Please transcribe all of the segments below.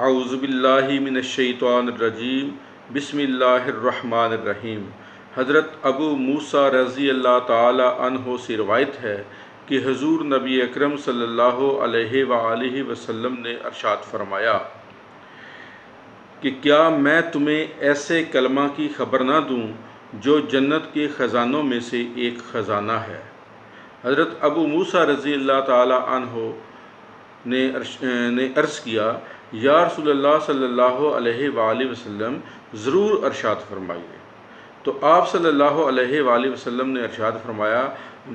اعوذ باللہ من الشیطان الرجیم بسم اللہ الرحمن الرحیم۔ حضرت ابو موسیٰ رضی اللہ تعالی عنہ سے روایت ہے کہ حضور نبی اکرم صلی اللہ علیہ وآلہ وسلم نے ارشاد فرمایا کہ کیا میں تمہیں ایسے کلمہ کی خبر نہ دوں جو جنت کے خزانوں میں سے ایک خزانہ ہے۔ حضرت ابو موسیٰ رضی اللہ تعالی عنہ نے عرض کیا، یا رسول اللہ صلی اللہ علیہ وآلہ وسلم ضرور ارشاد فرمائیے۔ تو آپ صلی اللہ علیہ وآلہ وسلم نے ارشاد فرمایا،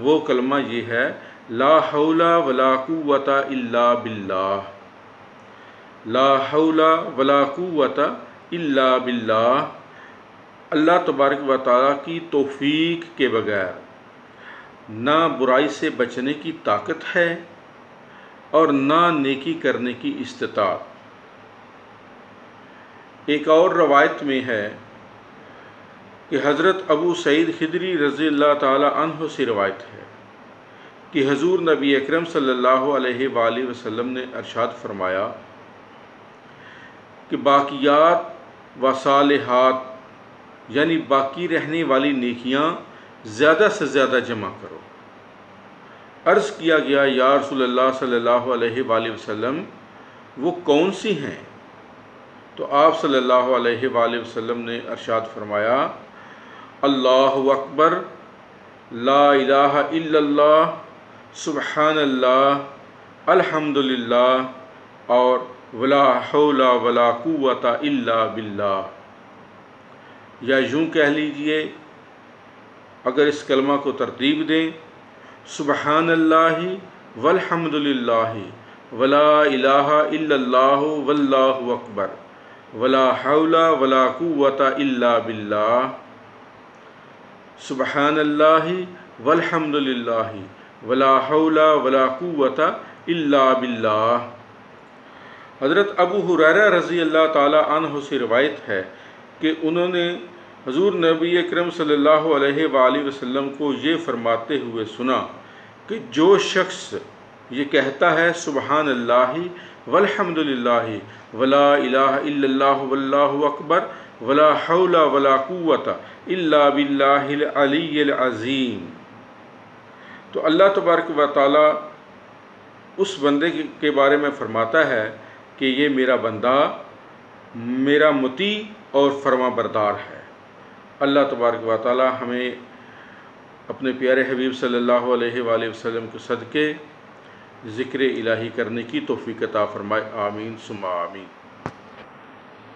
وہ کلمہ یہ ہے، لا حول ولا قوت الا باللہ، لا حول ولا قوت الا باللہ۔ اللہ تبارک و تعالیٰ کی توفیق کے بغیر نہ برائی سے بچنے کی طاقت ہے اور نہ نیکی کرنے کی استطاعت۔ ایک اور روایت میں ہے کہ حضرت ابو سعید خدری رضی اللہ تعالی عنہ سے روایت ہے کہ حضور نبی اکرم صلی اللہ علیہ وآلہ وسلم نے ارشاد فرمایا کہ باقیات و صالحات یعنی باقی رہنے والی نیکیاں زیادہ سے زیادہ جمع کرو۔ عرض کیا گیا، یا رسول اللہ صلی اللہ علیہ وآلہ وسلم وہ کون سی ہیں؟ تو آپ صلی اللہ علیہ وآلہ وسلم نے ارشاد فرمایا، اللہ اکبر، لا الہ الا اللہ، سبحان اللہ، الحمدللہ، اور ولا حول ولا قوت الا باللہ۔ یا یوں کہہ لیجئے اگر اس کلمہ کو ترتیب دیں، سبحان اللہ والحمدللہ ولا الہ الا اللہ واللہ اکبر ولا حول ولا قوت الا باللہ، سبحان اللہ والحمدللہ ولا حول ولا قوت الا باللہ۔ حضرت ابو ہریرہ رضی اللہ تعالی عنہ سے روایت ہے کہ انہوں نے حضور نبی اکرم صلی اللہ علیہ وآلہ وسلم کو یہ فرماتے ہوئے سنا کہ جو شخص یہ کہتا ہے سبحان اللہ والحمدللہ ولا الہ الا اللہ واللہ اکبر ولا حول ولا قوت الا باللہ العلی العظیم، تو اللہ تبارک و تعالی اس بندے کے بارے میں فرماتا ہے کہ یہ میرا بندہ میرا مطیع اور فرما بردار ہے۔ اللہ تبارک و تعالی ہمیں اپنے پیارے حبیب صلی اللہ علیہ وآلہ وسلم کے صدقے ذکر الہی کرنے کی توفیق عطا فرمائے، آمین ثم آمین۔